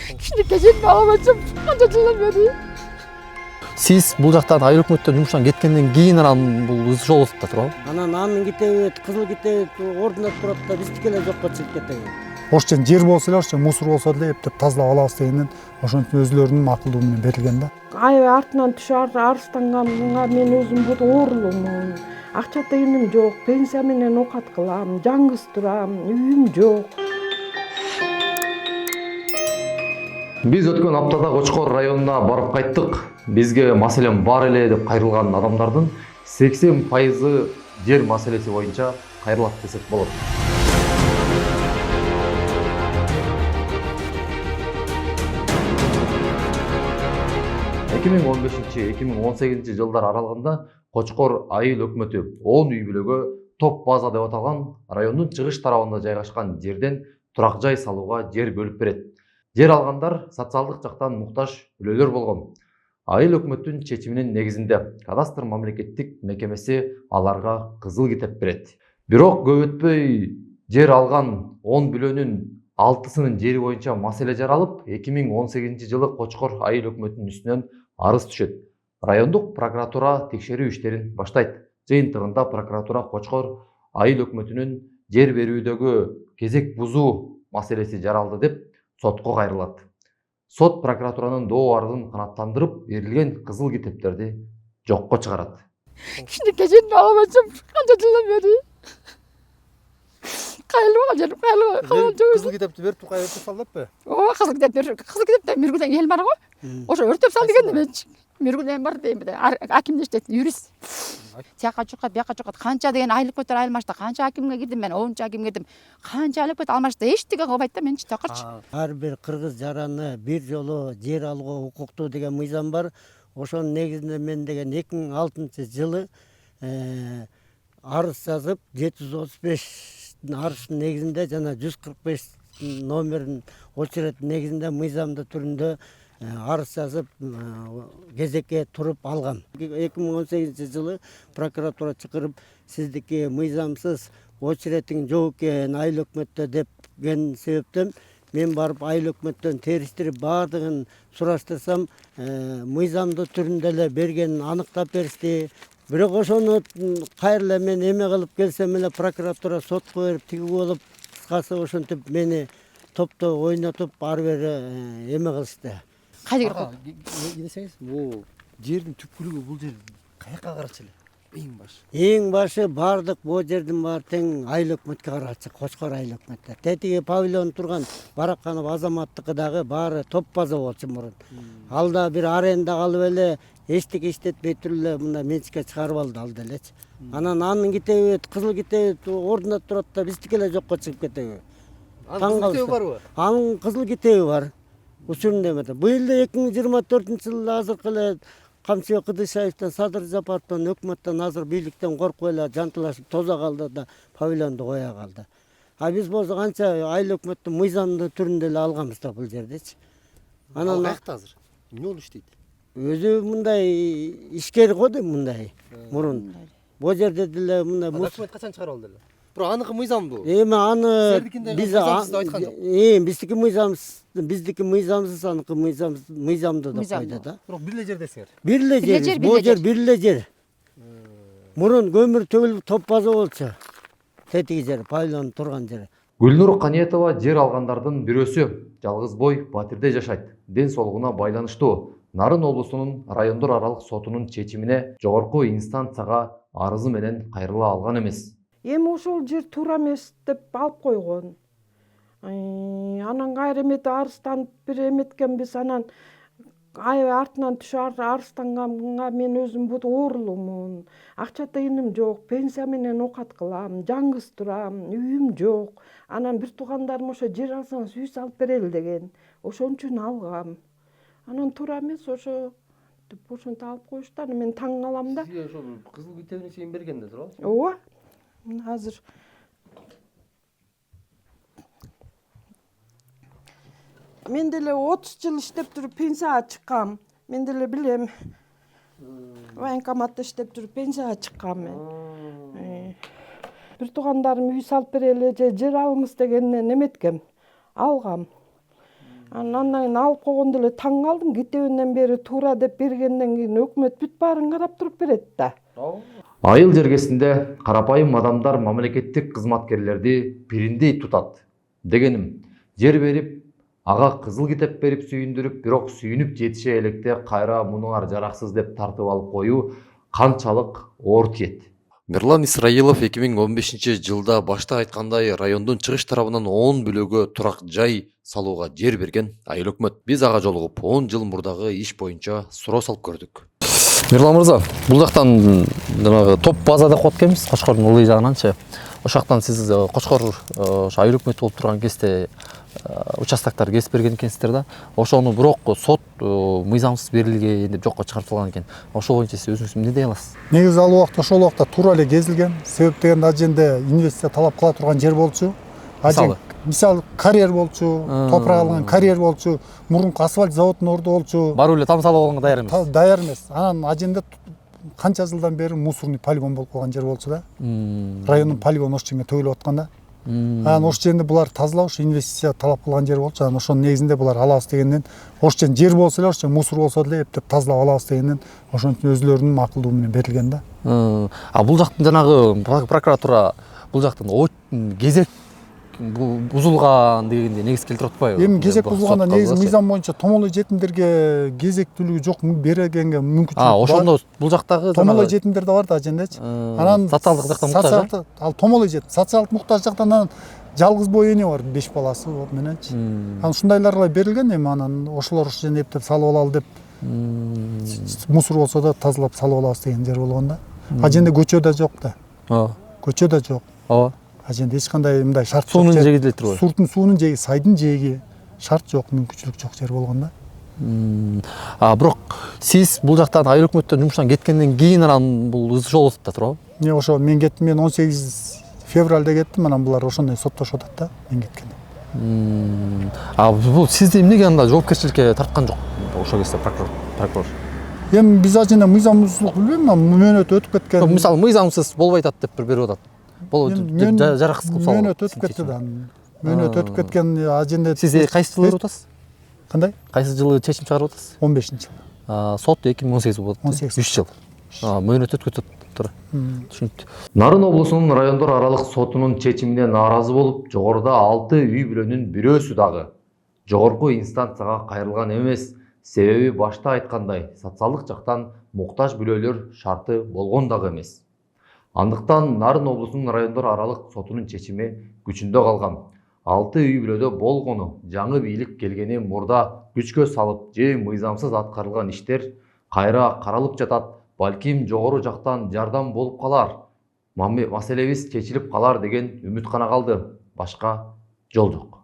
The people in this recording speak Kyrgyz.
кичинекей жерине алабачым канча жылдан бери. Сиз бул жактан айыл өкмөттөн жумуштан кеткенден кийин анан бул ыз жол болуп атат туурабы? Анан анын китеби, кызыл китеби ордуна турат да биздики эле жокко чыгып кетеби. Ошчен жер болсо эле, ошчен мусор болсо эле эптеп тазалап алабыз дегенден ошентип өзүлөрүнүн макулдугу менен берилген да. Аябай артынан түшөр арыстанганга мен өзүм бут оорулуумун. Акча тыйыным жок, пенсия менен окат кылам, жаңгыз турам, үйүм жок. Биз өткөн аптада Кочкор районуна барып кайттык. Бизге маселем бар эле деп кайрылган адамдардын 80% жер маселеси боюнча кайрылат десек болот. Эки миң 15-2018 жылдар аралыгында Кочкор айыл өкмөтү 10 үй бүлөгө топ база деп аталган райондун чыгыш тарабында жайгашкан жерден турак жай салууга жер бөлүп берет. Жер алгандар социалдык жактан муктаж үлөлөр болгон. Айыл өкмөттүн чечиминин негизинде кадастр мамлекеттик мекемеси аларга кызыл китеп берет. Бирок көп өтпөй жер алган 10 бүлөнүн 6сынын жери боюнча маселе жаралып, 2018 жылы Кочкор айыл өкмөтүнүн үстүнөн арыз түшөт. Райондук прокуратура текшерүү иштерин баштайт. Жыйынтыгында прокуратура Кочкор айыл өкмөтүнүн жер берүүдөгү кезек бузуу маселеси жаралды деп сотко кайрылат. Сот прокуратуранын доо арызын канааттандырып, берилген кызыл китептерди жокко чыгарат. Кичинекей жерине алабачым канча жылдан бери. Кайрылбаган жерим, кайрылбаган жок. Кызыл китепти берип тургай өртөп сал деппи? Ооба, кызыл китептен миргүлдөн эл бар го. Ошо өртөп сал деген эменчи. Миргүлдөн бар дейм да. Акимде иштейт, юрист. Тияка чуркат, бияка чуркат, канча деген айыл өкмөттөр айырмашты. Канча акимге кирдим мен, 10 акимге кирдим. Канча айыл өкмөт алмашты. Эчтеке кылбайт да менчи такырчы. Ар бир кыргыз жараны бир жолу жер алууга укуктуу деген мыйзам бар. Ошонун негизинде мен деген 2006 жылы арыз жазып 735 арыздын негизинде жана 145 номерин очереттин негизинде мыйзамды түрүндө арыз жазып кезекке туруп алгам. 2018 жылы прокуратура чакырып сиздики мыйзамсыз очереттиң жок экен айыл өкмөттө депкен себептен мен барып айыл өкмөттөн териштирип баардыгын сураштырсам мыйзамдуу түрүндө эле бергенин аныктап беришти. Бирок ошону кайра мен эме кылып келсем эле прокуратура сотко берип тиги болуп кыскасы ошентип мени топто ойнотуп ары бери эме кылышты. Кайда Не десеңиз, бул жердин түпкүлүгү бул жер каяка карачу эле? Эң башы бардык бул жердин баары тең айыл өкмөткө карачу, Кочкор айыл өкмөттө. Тетиги павильон турган Бараканов Азаматтыкы дагы баары топ база болчу мурун. Ал да бир аренда калып эле эчтеке иштетпей туруп эле мындай менчикке чыгарып алды ал делечи. Анан анын китеби, кызыл китеби ордуна турат да биздики эле жокко чыгып кетеби. Анын кызыл китеби барбы? Анын кызыл китеби бар. Учурунда эмете. Быйыл да 2024-жылы азыркы эле Камчыбек Кыдышаевден, Садыр Жапаровдон, өкмөттөн, азыр бийликтен коркуп эле жантылашып тоза калды да павильонду кое калды. А биз болсо канча айыл өкмөттүн мыйзамдуу түрүндө эле алганбыз да бул жердечи. Анан каякта азыр? Эмне болуп иштейт? Өзү мындай ишкер го дейм мындай мурун. Бул жерде деле мындай Өкмөт качан чыгарып алды эле? Бирок аныкы мыйзамдуу. Эми аны биз айткан жок. биздики мыйзамсыз, аныкы мыйзамдуу деп койду да. Бирок бир эле жер десиңер. Бир эле жер, бул жер бир эле жер. Мурун көмүр төгүлүп топ база болчу. Тетиги жер, павильон турган жер. Гүлнур Каниетова жер алгандардын бирөөсү. Жалгыз бой Батирде жашайт. Ден соолугуна байланыштуу Нарын облусунун райондор аралык сотунун чечимине жогорку инстанцияга арызы менен кайрыла алган эмес. Эми ошол жер туура эмес деп алып койгон. Анан кайра эметип арызданып бир эметкенбиз. Анан аябай артынан түшөт арызданганга мен өзүм бут оорулуумун. Акча тыйыным жок, пенсия менен окат кылам, жаңгыз турам, үйүм жок. Анан бир туугандарым ошо жер алсаңыз үй салып берели деген. Ошон үчүн алгам. Анан туура эмес ошо деп ошентип алып коюшту. Анан мен таң калам да. Сизге ошол кызыл китебин чейин берген да туурабы? Ооба. Азыр мен деле 30 жыл иштеп туруп пенсияга чыккам. Мен деле билем. Военкоматта иштеп туруп пенсияга чыккам мен. Бир туугандарым үй салып берели же жер алыңыз дегенден эметкем. Алгам. Андан кийин алып койгондо эле таң калдым. Китебинен бери туура деп бергенден кийин өкмөт бүт баарын карап туруп берет да. Айыл жергесинде карапайым адамдар мамлекеттик кызматкерлерди бириндей тутат. Дегеним, жер берип, ага кызыл китеп берип сүйүндүрүп, бирок сүйүнүп жетише электе кайра мунуңар жараксыз деп тартып алып коюу канчалык оор тиет. Мирлан Исраилов 2015 жылда башта айткандай райондун чыгыш тарабынан 10 бүлөгө турак жай салууга жер берген айыл өкмөт. Биз ага жолугуп 10 жыл мурдагы иш боюнча суроо салып көрдүк. Мирлан мырза, бул жактан жанагы топ база деп коет экенбиз, Кочкордун ылый жагынанчы. Ошол жактан сиз Кочкор айыл өкмөтү болуп турган кезде участоктор кесип берген экенсиздер да. Ошону бирок сот мыйзамсыз берилген деп жокко чыгартылган экен. Ошол боюнча сиз өзүңүз эмне дей аласыз? негизи ал убакта ошол убакта туура эле кезилген. Себеп дегенде ал жерде инвестиция талап кыла турган жер болчу. Мисалы карьер болчу, топурак алган карьер болчу, мурунку асфальт заводунун орду болчу. Барып эле там салып алганга даяр эмес. Даяр эмес. Анан ал жерде канча жылдан бери мусорный полигон болуп калган жер болчу да. Райондун полигону ошол жерге төгүлүп аткан да. Анан ошол жерде булар тазалап ушу инвестиция талап кылган жер болчу. Анан ошонун негизинде булар алабыз дегенден, ошол жер болсо эле, ошол мусор болсо деле эптеп тазалап алабыз дегенден, ошонтип өзүлөрүнүн макулдугу менен берилген да. А бул жактын жанагы прокуратура бул жактын кезек бузулган дегенде негиз келтирип атпайбы? Эми кезек бузулганда негизи мыйзам боюнча томолой жетимдерге кезектүүлүгү жок, бергенге мүмкүнчүлүк бар. Ошондо бул жактагы томолой жетимдер да бар да жендечи. Анан социалдык жактан муктаж. Ал томолой жетим. Социалдык муктаж жактан анан жалгыз боо эне бар, 5 баласы мененчи. Анан ушундайларга берилген, эми анан ошолор ошол жерде эптеп салып алалы деп мусор болсо да тазалап салып алабыз деген жер болгон да. Ал жерде көчө да жок да. Көчө да жок. Ооба. Ал жерде эч кандай мындай шарт суунун жеги деле турбайбы? Суунун жеги, сайдын жеги шарт жок, мүмкүнчүлүк жок жер болгон да. Бирок сиз бул жактан айыл өкмөттөн жумуштан кеткенден кийин анан бул ыз жол болуп да туурабы? Ошо мен кеттим, мен 18 февралда кеттим, анан булар ошондой соттошуп атат да мен кеткенде. Бул сизди эмнеге анда жоопкерчиликке тарткан жок ошол кезде прокурор? Эми биз ал жерде мыйзамсыздык билбейм, мөөнөт өтүп кеткен. Мисалы мыйзамсыз болбой атат деп берип атат. Жараксыз кылып салып. Мөөнөт өтүп кетти да. Мөөнөт өтүп кеткен ал жерде. Сиз кайсы жылы берип атасыз? Кандай? Кайсы жылы чечим чыгарып атасыз? 15-жыл. Сот 2018 болот. 18. 3 жыл. Мөөнөт өтүп кетип тура. Түшүнүктүү. Нарын облусунун райондор аралык сотунун чечимине нааразы болуп, жогоруда 6 үй бүлөнүн бирөөсү дагы жогорку инстанцияга кайрылган эмес. Себеби башта айткандай, социалдык жактан муктаж бүлөлөр шарты болгон дагы эмес. Андыктан Нарын облусунун райондор аралык сотунун чечими күчүндө калган. 6 үй бүлөдө болгону жаңы бийлик келгени мурда күчкө салып же мыйзамсыз аткарылган иштер кайра каралып жатат. Балким жогору жактан жардам болуп калар, маселебиз чечилип калар деген үмүт гана калды. Башка жол жок.